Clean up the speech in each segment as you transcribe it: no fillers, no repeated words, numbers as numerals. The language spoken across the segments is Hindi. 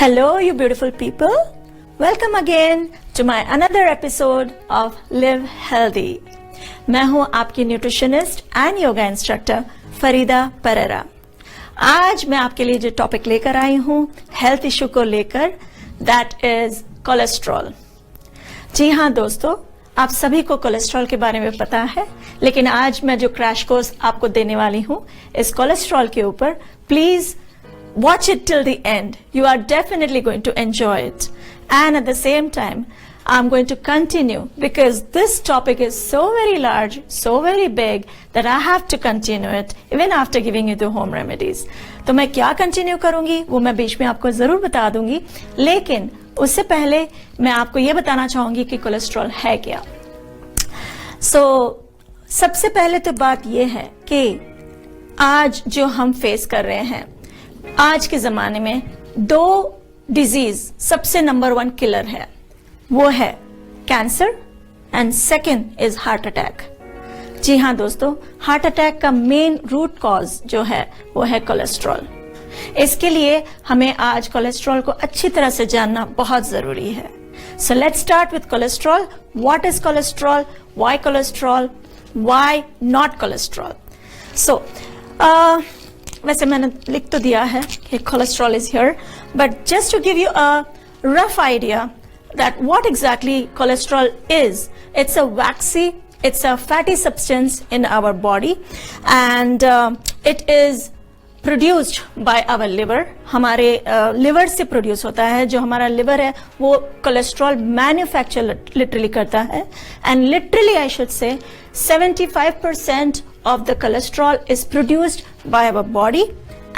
Hello, you beautiful people. Welcome again to my another episode of Live Healthy. मैं हूं आपकी nutritionist and yoga instructor Farida Pereira. आज मैं आपके लिए जो टॉपिक लेकर आई हूं हेल्थ इशू को लेकर, दैट इज कोलेस्ट्रॉल। जी हाँ दोस्तों, आप सभी को कोलेस्ट्रॉल के बारे में पता है, लेकिन आज मैं जो क्रैश कोर्स आपको देने वाली हूं इस कोलेस्ट्रॉल के ऊपर, please watch it till the end. You are definitely going to enjoy it. And at the same time, I'm going to continue because this topic is so very large, so very big that I have to continue it even after giving you the home remedies. तो मैं क्या continue करूंगी वो मैं बीच में आपको जरूर बता दूंगी, लेकिन उससे पहले मैं आपको ये बताना चाहूंगी कि कोलेस्ट्रॉल है क्या। सबसे पहले तो बात ये है कि आज जो हम फेस कर रहे हैं, आज के जमाने में दो डिजीज सबसे नंबर 1 किलर है, वो है cancer and second is heart attack. जी हाँ दोस्तों, हार्ट अटैक का मेन रूट कॉज जो है वो है कोलेस्ट्रॉल। इसके लिए हमें आज कोलेस्ट्रॉल को अच्छी तरह से जानना बहुत जरूरी है। So let's start with cholesterol. What is cholesterol, why not cholesterol. वैसे मैंने लिख तो दिया है कि cholesterol is here, but just to give you a rough idea that what exactly cholesterol is, it's a waxy, it's a fatty substance in our body and it is produced by our liver. हमारे लिवर से प्रोड्यूस होता है। जो हमारा लिवर है वो कोलेस्ट्रॉल मैन्युफैक्चर लिटरली करता है, and literally I should say 75% of the cholesterol is produced by our body,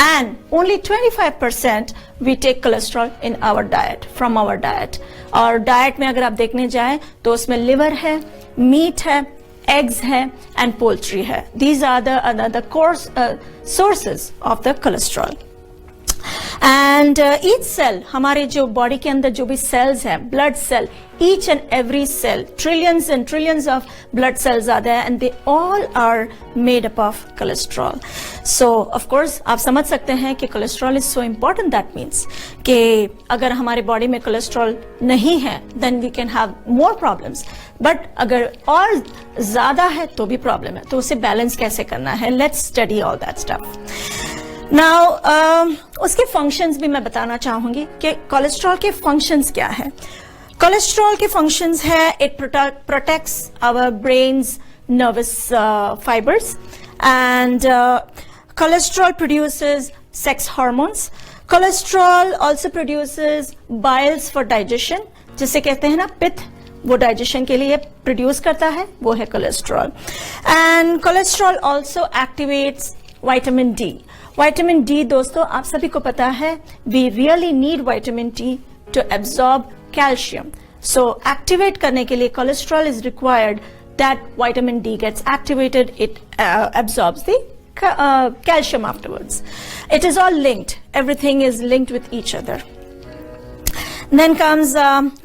and only 25% we take cholesterol in our diet, from our diet. और डाइट में अगर आप देखने जाएं तो उसमें लिवर है, मीट है, एग्स है एंड पोल्ट्री है। These are the core sources of the cholesterol. And each cell, हमारे जो बॉडी के अंदर जो भी सेल्स हैं, blood cell, each and every cell, trillions and trillions of blood cells are there and they all are made up of cholesterol. So of course आप समझ सकते हैं कि cholesterol is so important. That means कि अगर हमारे बॉडी में कोलेस्ट्रॉल नहीं है then we can have more problems, but अगर और ज्यादा है तो भी प्रॉब्लम है। तो उसे बैलेंस कैसे करना है, let's study all that stuff. Now उसके फंक्शंस भी मैं बताना चाहूंगी कि कोलेस्ट्रॉल के फंक्शंस क्या है। कोलेस्ट्रॉल के फंक्शंस है, it protects our brains nervous fibres, and cholesterol produces sex hormones. Cholesterol also produces biles for digestion, जिसे कहते हैं ना पित्त, वो डाइजेशन के लिए प्रोड्यूस करता है, वो है cholesterol. And cholesterol also activates vitamin D. Vitamin D दोस्तों आप सभी को पता है, we really need vitamin D to absorb calcium. So activate करने के लिए cholesterol is required that vitamin D gets activated, it absorbs the calcium afterwards. It is all linked, everything is linked with each other. Then comes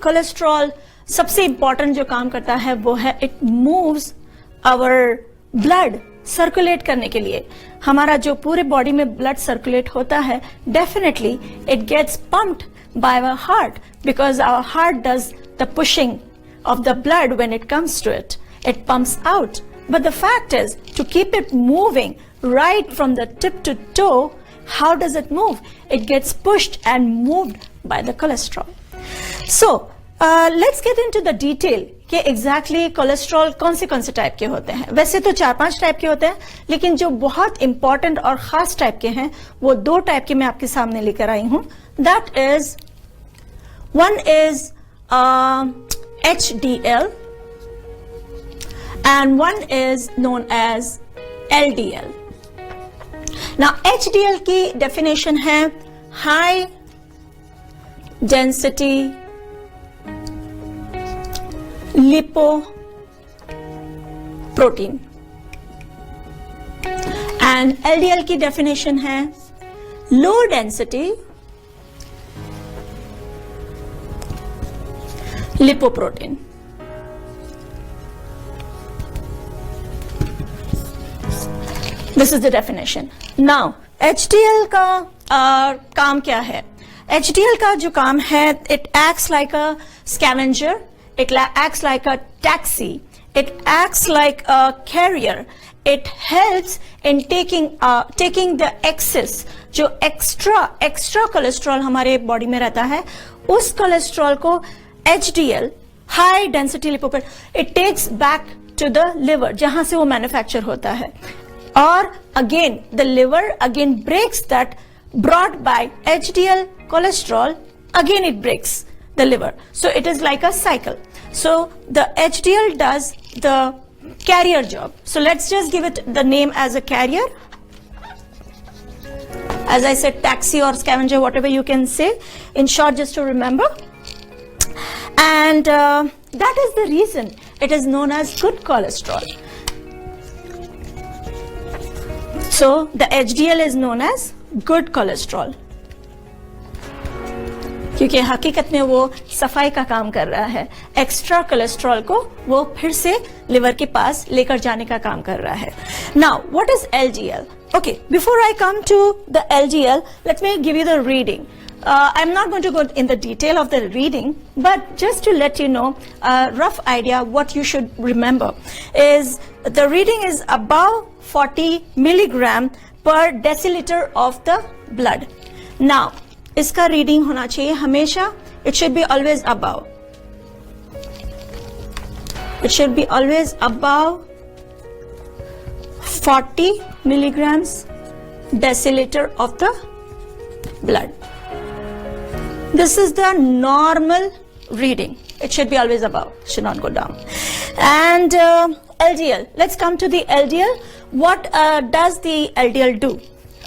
cholesterol. सबसे important जो काम करता है वो है it moves our blood circulate करने के लिए। हमारा जो पूरे बॉडी में ब्लड सर्कुलेट होता है, definitely it gets pumped by our heart, because our heart does the pushing of the blood when it comes to it, it pumps out. But the fact is to keep it moving right from the tip to toe, how does it move? It gets pushed and moved by the cholesterol. So let's get into the detail कि exactly cholesterol कौन से टाइप के होते हैं। वैसे तो 4-5 टाइप के होते हैं, लेकिन जो बहुत इंपॉर्टेंट और खास टाइप के हैं वो 2 टाइप के मैं आपके सामने लेकर आई हूं। That is, one is HDL and one is known as LDL. Now HDL की डेफिनेशन है high density lipoprotein, and LDL की डेफिनेशन है low density lipoprotein. This is the definition. Now, HDL का काम क्या है? HDL का जो काम है, it acts like a scavenger, it acts like a taxi, it acts like a carrier, it helps in taking the excess, जो extra कोलेस्ट्रॉल हमारे बॉडी में रहता है, उस कोलेस्ट्रॉल को HDL, high density lipoprotein, it takes back to the liver, जहां से वो मैन्युफैक्चर होता है, और again the liver again breaks that brought by HDL cholesterol, again it breaks the liver. So it is like a cycle. So the HDL does the carrier job. So let's just give it the name as a carrier. As I said, taxi or scavenger, whatever you can say. In short, just to remember. And that is the reason it is known as good cholesterol. So the HDL is known as good cholesterol, क्योंकि हकीकत में वो सफाई का काम कर रहा है, एक्स्ट्रा कोलेस्ट्रॉल को वो फिर से लिवर के पास लेकर जाने का काम कर रहा है. Now what is LDL? Okay, before I come to the LDL, let me give you the reading. I'm not going to go in the detail of the reading, but just to let you know a rough idea, what you should remember is the reading is above 40 milligram per deciliter of the blood. Now, इसका रीडिंग होना चाहिए हमेशा, it should be always above. It should be always above 40 milligrams deciliter of the blood. This is the normal reading. It should be always above, should not go down. And LDL, let's come to the LDL. What does the LDL do?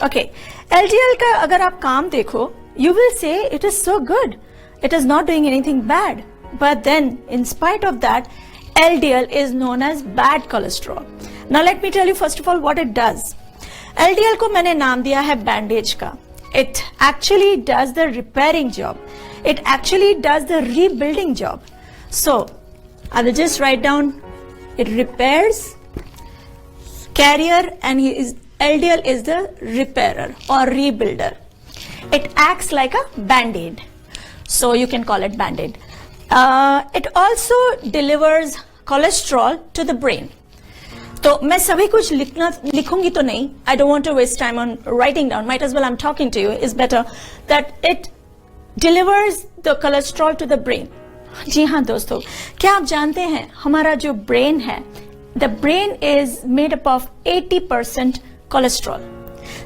Okay, LDL का अगर आप काम देखो, you will say it is so good. It is not doing anything bad. But then, in spite of that, LDL is known as bad cholesterol. Now let me tell you first of all what it does. LDL को मैंने नाम दिया है bandage का. It actually does the repairing job. It actually does the rebuilding job. So, I will just write down, it repairs, carrier, and LDL is the repairer or rebuilder. It acts like a band-aid, so you can call it band-aid. It also delivers cholesterol to the brain. तो मैं सभी कुछ लिखूंगी तो नहीं. I don't want to waste time on writing down. Might as well I'm talking to you. Is better that it delivers the cholesterol to the brain. जी हाँ दोस्तों, क्या आप जानते हैं हमारा जो ब्रेन है, the brain is made up of 80% cholesterol.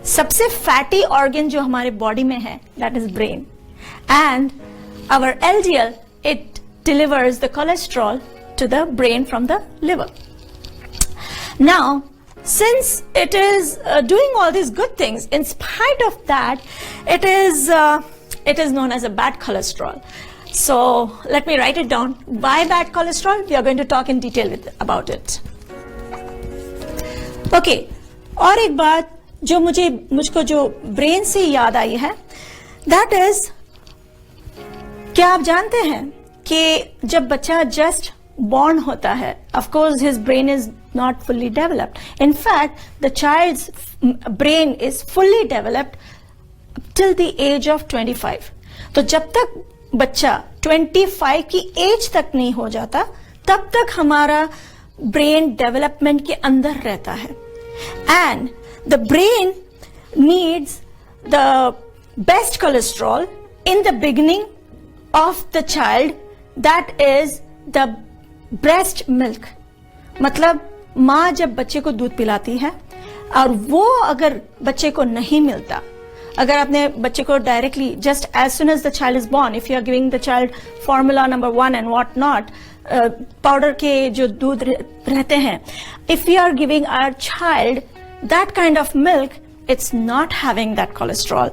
सबसे फैटी ऑर्गन जो हमारे बॉडी में है, that is brain. And our LDL, it delivers the cholesterol to the brain from the liver. Now, since it is doing all these good things, in spite of that, it is known as a bad cholesterol. So let me write it down. Why bad cholesterol? We are going to talk in detail about it. Okay. और एक बात जो मुझको जो ब्रेन से याद आई है, that is, क्या आप जानते हैं कि जब बच्चा जस्ट born होता है, of course his brain is not fully developed. In fact, the child's brain is fully developed till the age of 25. तो जब तक बच्चा 25 की एज तक नहीं हो जाता, तब तक हमारा ब्रेन डेवलपमेंट के अंदर रहता है. And the brain needs the best cholesterol in the beginning of the child, that is the breast milk. मतलब माँ जब बच्चे को दूध पिलाती है और वो अगर बच्चे को नहीं मिलता, अगर आपने बच्चे को directly just as soon as the child is born, if you are giving the child formula number 1 and what not, powder के जो दूध रहते हैं, if you are giving our child that kind of milk, it's not having that cholesterol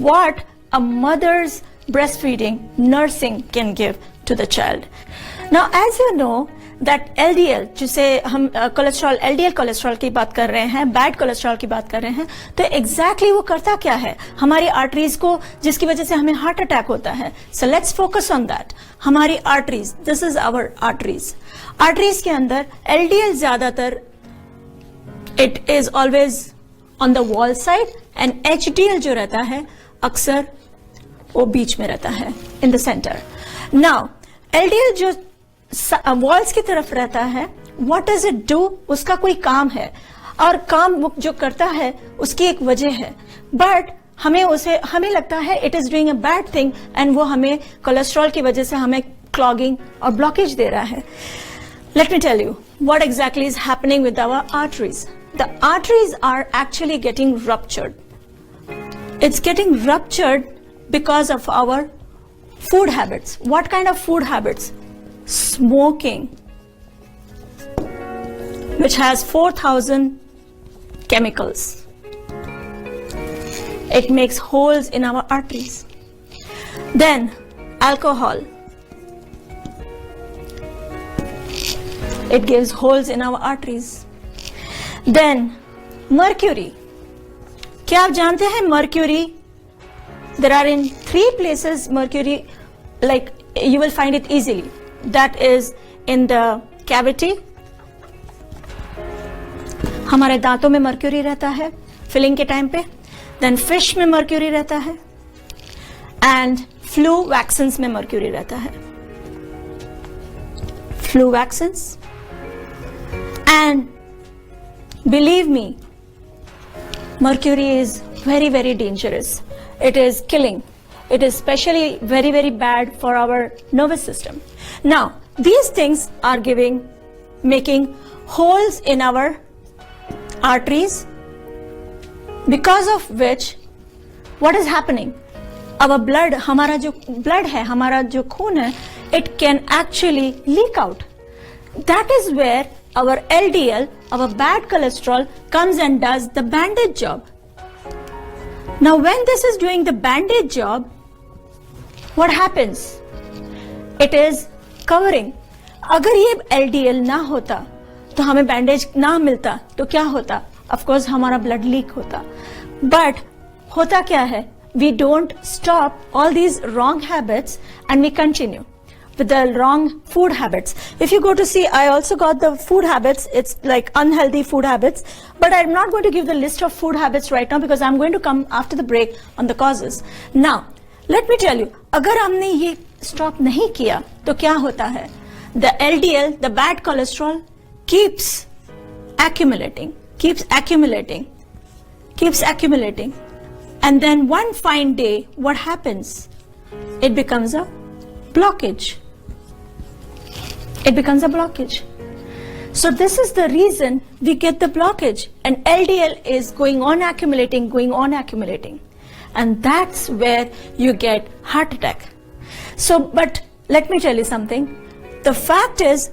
what a mother's breastfeeding nursing can give to the child. Now as you know that LDL, जिसे हम कोलेस्ट्रॉल, LDL कोलेस्ट्रॉल की बात कर रहे हैं, बैड कोलेस्ट्रॉल की बात कर रहे हैं, तो एग्जैक्टली वो करता क्या है हमारी आर्टरीज को, जिसकी वजह से हमें हार्ट अटैक होता है. So let's focus on that. हमारी arteries, this is our arteries. Arteries के अंदर LDL ज्यादातर it is always on the wall side and HDL जो रहता है अक्सर वो बीच में रहता है, in the centre. Now LDL जो वॉल्स की तरफ रहता है, व्हाट डज इट डू? उसका कोई काम है, और काम वो जो करता है उसकी एक वजह है, बट हमें लगता है it is doing a bad thing, and वो हमें कोलेस्ट्रॉल की वजह से हमें क्लॉगिंग और ब्लॉकेज दे रहा है. Let me tell you what exactly is happening with our arteries. The arteries are actually getting ruptured. It's getting ruptured because of our food habits. What kind of food habits? Smoking, which has 4,000 chemicals. It makes holes in our arteries. Then alcohol. It gives holes in our arteries. Then mercury. क्या आप जानते हैं mercury? There are in 3 places mercury, like you will find it easily. That is in the cavity. हमारे दांतों में mercury रहता है फिलिंग के टाइम पे. Then fish में mercury रहता है. And flu vaccines में mercury रहता है. Flu vaccines. And believe me, mercury is very, very dangerous. It is killing. It is especially very, very bad for our nervous system. Now, these things are making holes in our arteries, because of which, what is happening? Our blood, हमारा जो blood है, हमारा जो खून है, it can actually leak out. That is where our LDL, our bad cholesterol, comes and does the bandage job. Now, when this is doing the bandage job, what happens? It is covering. अगर ये LDL ना होता, तो हमें bandage ना मिलता, तो क्या होता? Of course, हमारा blood leak होता. But होता क्या है? We don't stop all these wrong habits and we continue with the wrong food habits. If you go to see, I also got the food habits. It's like unhealthy food habits, but I'm not going to give the list of food habits right now because I'm going to come after the break on the causes. Now, let me tell you, अगर हमने ये stop नहीं किया, तो क्या होता है? The LDL, the bad cholesterol, keeps accumulating, and then one fine day, what happens? It becomes a blockage. It becomes a blockage. So this is the reason we get the blockage, and LDL is going on accumulating, and that's where you get heart attack. So, but let me tell you something. The fact is,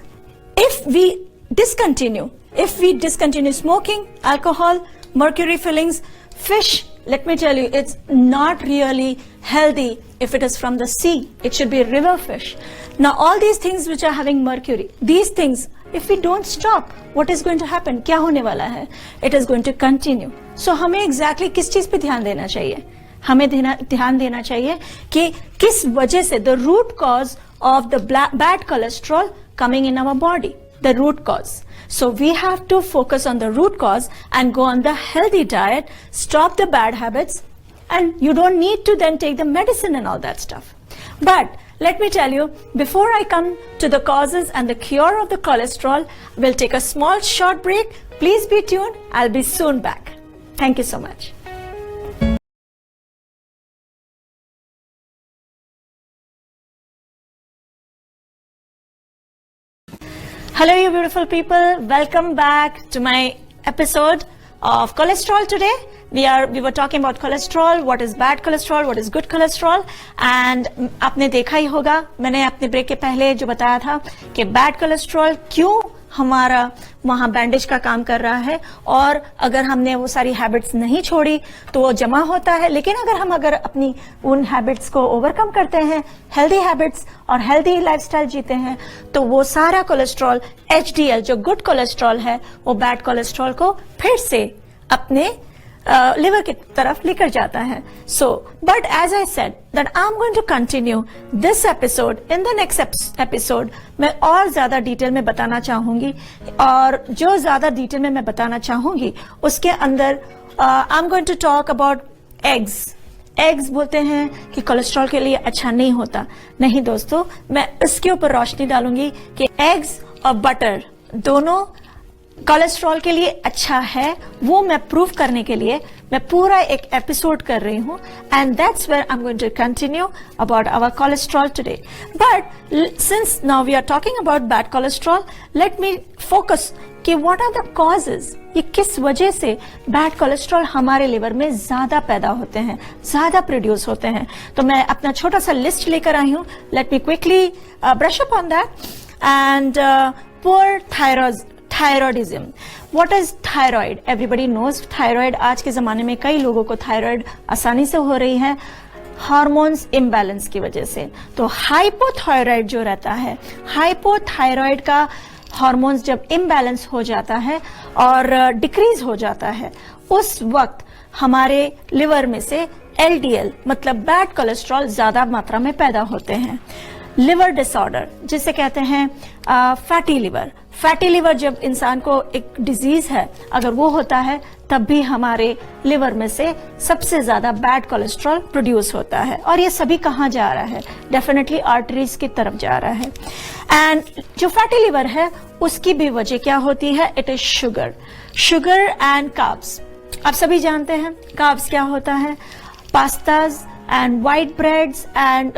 if we discontinue smoking, alcohol, mercury fillings, fish, let me tell you, it's not really healthy if it is from the sea. It should be river fish. Now, all these things which are having mercury, these things, if we don't stop, what is going to happen? क्या होने वाला है? It is going to continue. So, हमें exactly किस चीज पे ध्यान देना चाहिए? हमें ध्यान देना चाहिए कि किस वजह से, the root cause of the bad cholesterol coming in our body, the root cause. So we have to focus on the root cause and go on the healthy diet, stop the bad habits, and you don't need to then take the medicine and all that stuff. But let me tell you, before I come to the causes and the cure of the cholesterol, we'll take a small short break. Please be tuned. I'll be soon back. Thank you so much. Hello, you beautiful people. Welcome back to my episode of cholesterol today. We were talking about cholesterol, what is bad cholesterol, what is good cholesterol, and आपने देखा ही होगा, मैंने अपने ब्रेक के पहले जो बताया था कि bad cholesterol क्यों हमारा वहाँ बैंडेज का काम कर रहा है, और अगर हमने वो सारी हैबिट्स नहीं छोड़ी तो वो जमा होता है. लेकिन अगर अपनी उन हैबिट्स को ओवरकम करते हैं, हेल्दी हैबिट्स और हेल्दी लाइफस्टाइल जीते हैं, तो वो सारा कोलेस्ट्रॉल HDL जो गुड कोलेस्ट्रॉल है, वो बैड कोलेस्ट्रॉल को फिर से अपने लिवर की तरफ लेकर जाता है. So, but as I said that I'm going to continue this episode. In the next episode, मैं और ज्यादा डिटेल में बताना चाहूंगी, और जो ज्यादा डिटेल में मैं बताना चाहूंगी उसके अंदर I'm going to talk about eggs. Eggs बोलते हैं कि कोलेस्ट्रॉल के लिए अच्छा नहीं होता। नहीं दोस्तों, मैं इसके ऊपर रोशनी डालूंगी कि एग्स और बटर दोनों कोलेस्ट्रॉल के लिए अच्छा है। वो मैं प्रूव करने के लिए मैं पूरा एक एपिसोड कर रही हूँ, and that's where I am going to continue about our cholesterol today. But since now we are talking about bad cholesterol, let me focus कि व्हाट आर द कॉजेज, ये किस वजह से बैड कोलेस्ट्रॉल हमारे लिवर में ज्यादा पैदा होते हैं, ज्यादा प्रोड्यूस होते हैं। तो मैं अपना छोटा सा लिस्ट लेकर आई हूँ। Let me quickly brush up on that. And poor thyroidism. What is thyroid? Everybody knows thyroid. आज के जमाने में कई लोगों को थायराइड आसानी से हो रही है हार्मोन्स इम्बैलेंस की वजह से। तो हाइपोथायराइड जो रहता है, हाइपोथायराइड का हार्मोन्स जब इम्बैलेंस हो जाता है और डिक्रीज हो जाता है, उस वक्त हमारे लिवर में से एलडीएल मतलब बैड कोलेस्ट्रॉल ज्यादा मात्रा में पैदा होते हैं। लिवर डिसऑर्डर जिसे कहते हैं फैटी लिवर। फैटी लिवर जब इंसान को एक डिजीज है, अगर वो होता है, तब भी हमारे लिवर में से सबसे ज्यादा बैड कोलेस्ट्रॉल प्रोड्यूस होता है। और ये सभी कहाँ जा रहा है? डेफिनेटली आर्टरीज की तरफ जा रहा है। एंड जो फैटी लिवर है उसकी भी वजह क्या होती है? It is sugar and carbs. आप सभी जानते हैं कार्ब्स क्या होता है? Pastas and white breads and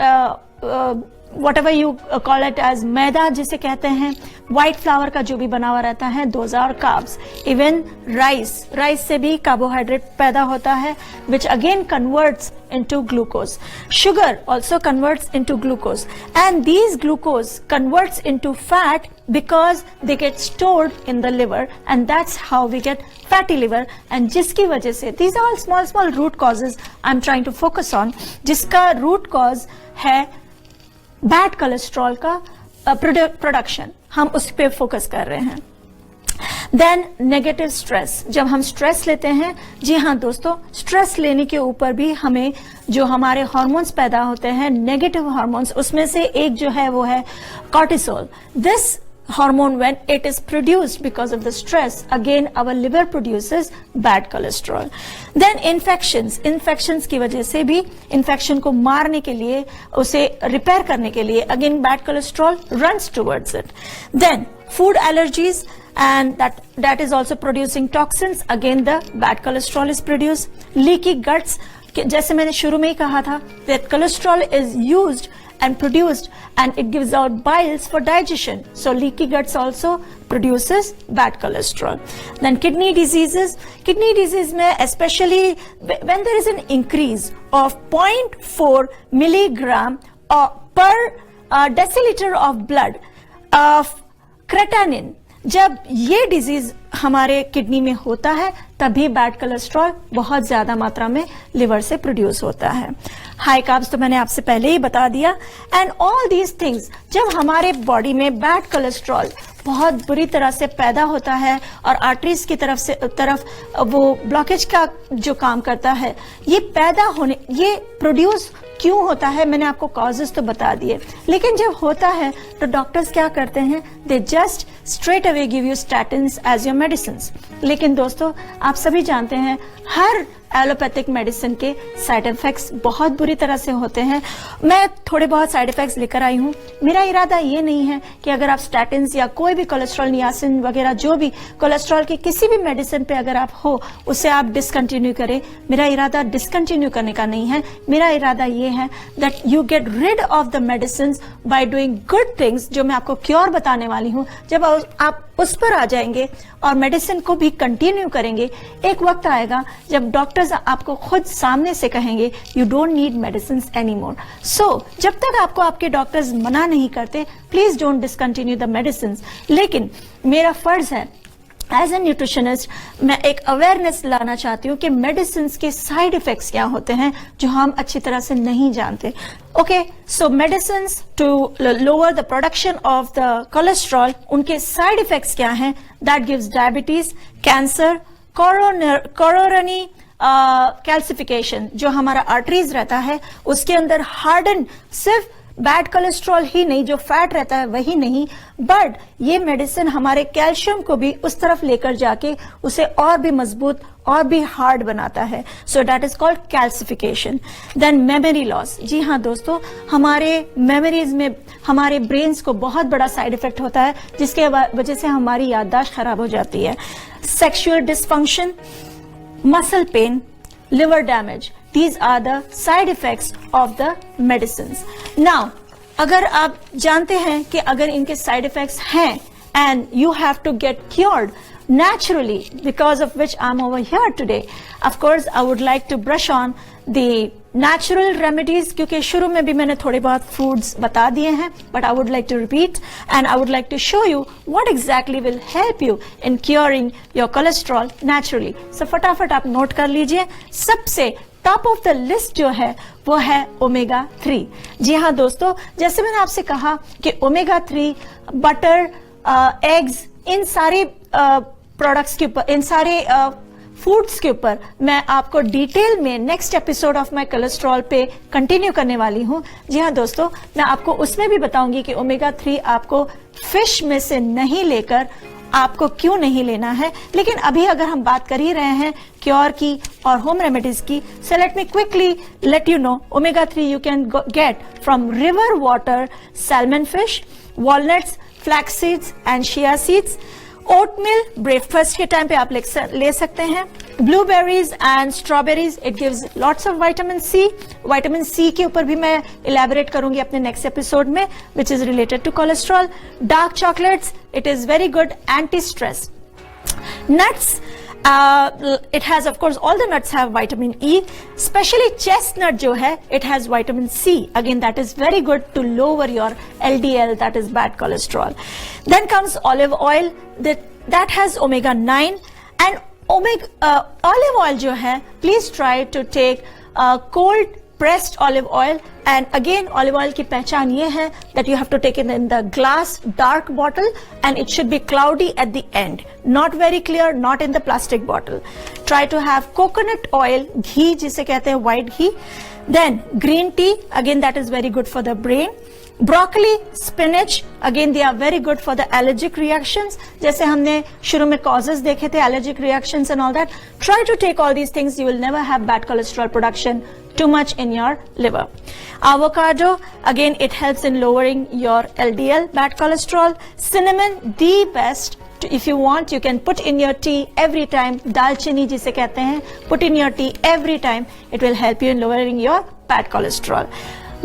whatever you call it as मैदा जिसे कहते हैं, व्हाइट फ्लावर का जो भी बना हुआ रहता है, those are carbs. Even rice से भी कार्बोहाइड्रेट पैदा होता है, which again converts into glucose. Sugar also converts into glucose, and these glucose converts into fat because they get stored in the liver, and that's how we get fatty liver. And जिसकी वजह से these are all small root causes I'm trying to focus on, जिसका root cause है बैड कोलेस्ट्रॉल का प्रोडक्शन। हम उस पर फोकस कर रहे हैं। Then negative stress. जब हम स्ट्रेस लेते हैं, जी हाँ दोस्तों, स्ट्रेस लेने के ऊपर भी हमें जो हमारे हार्मोन्स पैदा होते हैं, नेगेटिव हार्मोन्स, उसमें से एक जो है वो है cortisol. This hormone, when it is produced because of the stress, again our liver produces bad cholesterol. Then infections की वजह से भी, infection को मारने के लिए, उसे रिपेयर करने के लिए, again bad cholesterol runs towards it. Then food allergies, and that is also producing toxins, again the bad cholesterol is produced. Leaky guts, जैसे मैंने शुरू में ही कहा था that cholesterol is used and produced and it gives out biles for digestion. So leaky guts also produces bad cholesterol. Then kidney diseases में especially when there is an increase of 0.4 milligram per deciliter of blood of creatinine, जब ये डिजीज हमारे किडनी में होता है तभी बैड कोलेस्ट्रॉल बहुत ज्यादा मात्रा में लिवर से प्रोड्यूस होता है। हाई कार्ब्स तो मैंने आपसे पहले ही बता दिया। एंड ऑल दीज थिंग्स, जब हमारे बॉडी में बैड कोलेस्ट्रॉल बहुत बुरी तरह से पैदा होता है और आर्टरीज की तरफ वो ब्लॉकेज का जो काम करता है, ये प्रोड्यूस क्यों होता है, मैंने आपको कॉजेस तो बता दिए। लेकिन जब होता है तो डॉक्टर्स क्या करते हैं? They just straight away give you statins as your medicines. लेकिन दोस्तों, आप सभी जानते हैं हर एलोपैथिक मेडिसिन के साइड इफेक्ट्स बहुत बुरी तरह से होते हैं। मैं थोड़े बहुत साइड इफेक्ट्स लेकर आई हूँ। मेरा इरादा ये नहीं है कि अगर आप स्टैटिन्स या कोई भी कोलेस्ट्रॉल, नियासिन वगैरह जो भी कोलेस्ट्रॉल की किसी भी मेडिसिन पे अगर आप हो, उसे आप डिसकंटिन्यू करें। मेरा इरादा डिसकंटिन्यू करने का नहीं है। मेरा इरादा ये है that you get rid of the medicine by doing good things, जो मैं आपको क्योर बताने वाली हूँ। जब आप उस पर आ जाएंगे और मेडिसिन को भी कंटिन्यू करेंगे, एक वक्त आएगा जब डॉक्टर्स आपको खुद सामने से कहेंगे you don't need medicine anymore. So जब तक आपको आपके डॉक्टर्स मना नहीं करते, please don't discontinue the medicine. लेकिन मेरा फर्ज है एज ए न्यूट्रिशनिस्ट, मैं एक अवेयरनेस लाना चाहती हूँ कि मेडिसिन के साइड इफेक्ट्स क्या होते हैं जो हम अच्छी तरह से नहीं जानते। Okay, so medicine to lower the production of the cholesterol, उनके साइड इफेक्ट्स क्या हैं? That gives diabetes, cancer, coronary calcification, जो हमारा आर्टरीज रहता है उसके अंदर हार्डन, सिर्फ बैड कोलेस्ट्रॉल ही नहीं, जो फैट रहता है वही नहीं, बट ये मेडिसिन हमारे कैल्शियम को भी उस तरफ लेकर जाके उसे और भी मजबूत और भी हार्ड बनाता है. So that is called calcification. Then memory loss. जी हाँ दोस्तों, हमारे मेमोरीज में हमारे ब्रेन्स को बहुत बड़ा साइड इफेक्ट होता है, जिसके वजह से हमारी याददाश्त खराब हो जाती है. Sexual dysfunction, muscle pain, liver damage, these are the side effects of the medicines. Now, अगर आप जानते हैं कि अगर इनके side effects हैं and you have to get cured naturally, because of which I'm over here today, of course I would like to brush on the natural remedies, क्योंकि शुरू में भी मैंने थोड़े बहुत foods बता दिए हैं, but I would like to repeat and I would like to show you what exactly will help you in curing your cholesterol naturally. So फटाफट आप नोट कर लीजिए. सबसे टॉप ऑफ द लिस्ट जो है वो है ओमेगा 3. जी हाँ दोस्तों, जैसे मैंने आपसे कहा कि ओमेगा 3, बटर, एग्स, इन सारे प्रोडक्ट्स के ऊपर, इन सारे फूड्स के ऊपर मैं आपको डिटेल में next episode of my cholesterol पे कंटिन्यू करने वाली हूं. जी हाँ दोस्तों, मैं आपको उसमें भी बताऊंगी कि ओमेगा 3 आपको फिश में से नहीं लेकर आपको क्यों नहीं लेना है. लेकिन अभी अगर हम बात कर ही रहे हैं क्योर की और होम रेमेडीज की, so let me quickly let you know omega 3 you can get from river water, salmon fish, walnuts, flax seeds and chia seeds. Oatmeal breakfast के टाइम पे आप ले सकते हैं. Blueberries and strawberries, it gives lots of vitamin C. Vitamin C के ऊपर भी मैं इलेबोरेट करूंगी अपने नेक्स्ट एपिसोड में, which is related to cholesterol. Dark chocolates, it is very good anti stress. Nuts, it has, of course, all the nuts have vitamin E, especially chestnut जो है, it has vitamin C. Again, that is very good to lower your LDL, that is bad cholesterol. Then comes olive oil, that has omega 9, and olive oil जो है, please try to take cold pressed olive oil. And again, olive oil की पहचान ये है that you have to take it in the glass dark bottle and it should be cloudy at the end, not very clear, not in the plastic bottle. Try to have coconut oil, घी जिसे कहते हैं white ghee. Then green tea, again that is very good for the brain. Broccoli, spinach, again they are very good for the allergic reactions. जैसे हमने शुरू में causes देखे थे, allergic reactions and all that. Try to take all these things, you will never have bad cholesterol production too much in your liver. Avocado, again it helps in lowering your LDL, bad cholesterol. Cinnamon, the best. If you want, you can put in your tea every time. दालचीनी जिसे कहते हैं, put in your tea every time. It will help you in lowering your bad cholesterol.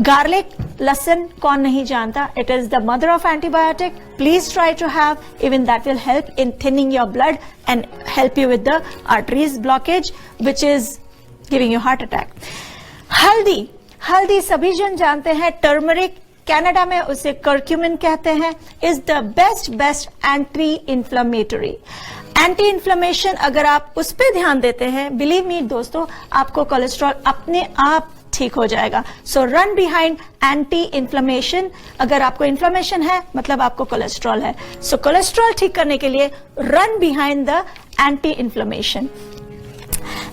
Garlic, लहसुन, कौन नहीं जानता? It is the mother of antibiotic. Please try to have, even that will help in thinning your blood and help you with the arteries blockage, which is giving you heart attack. हल्दी सभी जन जानते हैं. टर्मरिक, कनाडा में उसे कर्क्यूमिन कहते हैं, is the best anti inflammatory. Anti inflammation अगर आप उस पर ध्यान देते हैं, बिलीव मी दोस्तों, आपको कोलेस्ट्रॉल अपने आप ठीक हो जाएगा. सो रन बिहाइंड एंटी इन्फ्लेमेशन. अगर आपको इन्फ्लेमेशन है मतलब आपको कोलेस्ट्रॉल है. सो कोलेस्ट्रॉल ठीक करने के लिए run behind the anti inflammation.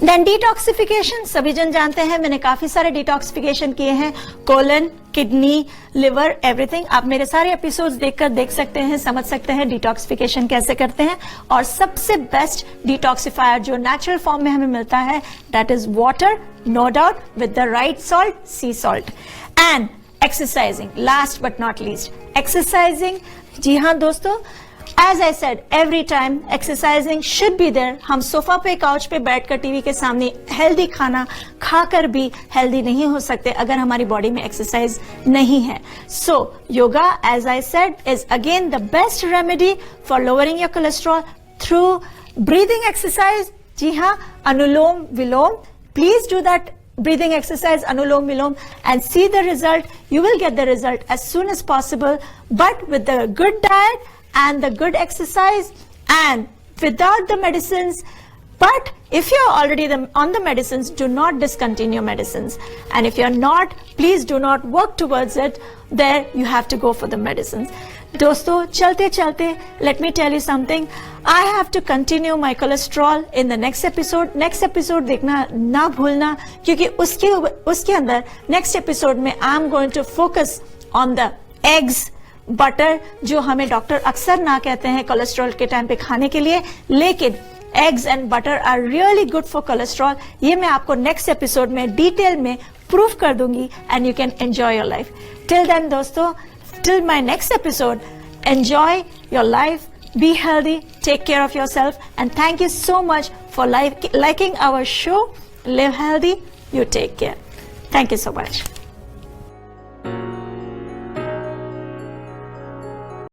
Then detoxification, सभी जन जानते हैं, मैंने काफी सारे डिटॉक्सिफिकेशन किए हैं. Colon, kidney, liver, everything. आप मेरे सारे एपिसोड्स देखकर देख सकते हैं, समझ सकते हैं डिटॉक्सिफिकेशन कैसे करते हैं. और सबसे बेस्ट डिटॉक्सिफायर जो नेचुरल फॉर्म में हमें मिलता है, that is water, no doubt, with the right salt, sea salt. And exercising, last but not least, exercising. जी हाँ दोस्तों, As I said, every time exercising should be there. हम सोफा पे, काउच पे बैठकर टीवी के सामने हेल्दी खाना खाकर भी हेल्दी नहीं हो सकते अगर हमारी बॉडी में एक्सरसाइज नहीं है. So yoga, as I said, is again the best remedy for lowering your cholesterol through breathing exercise. जी हाँ, अनुलोम विलोम. Please do that breathing exercise, anulom vilom, and see the result. You will get the result as soon as possible, but with the good diet and the good exercise and without the medicines. But if you're already on the medicines, do not discontinue medicines. And if you're not, please do not work towards it. There you have to go for the medicines. दोस्तों, चलते चलते, let me tell you something. I have to continue my cholesterol in the next episode. Next episode देखना ना भूलना, क्योंकि उसके अंदर next episode में I'm going to focus on the eggs, butter, जो हमें डॉक्टर अक्सर ना कहते हैं कोलेस्ट्रॉल के टाइम पे खाने के लिए, लेकिन eggs and butter are really good for cholesterol. ये मैं आपको नेक्स्ट एपिसोड में डिटेल में प्रूव कर दूंगी and you can enjoy your life. Till then दोस्तों, till my next episode, enjoy your life, be healthy, take care of yourself, and thank you so much for liking our show. Live healthy, you take care. Thank you so much.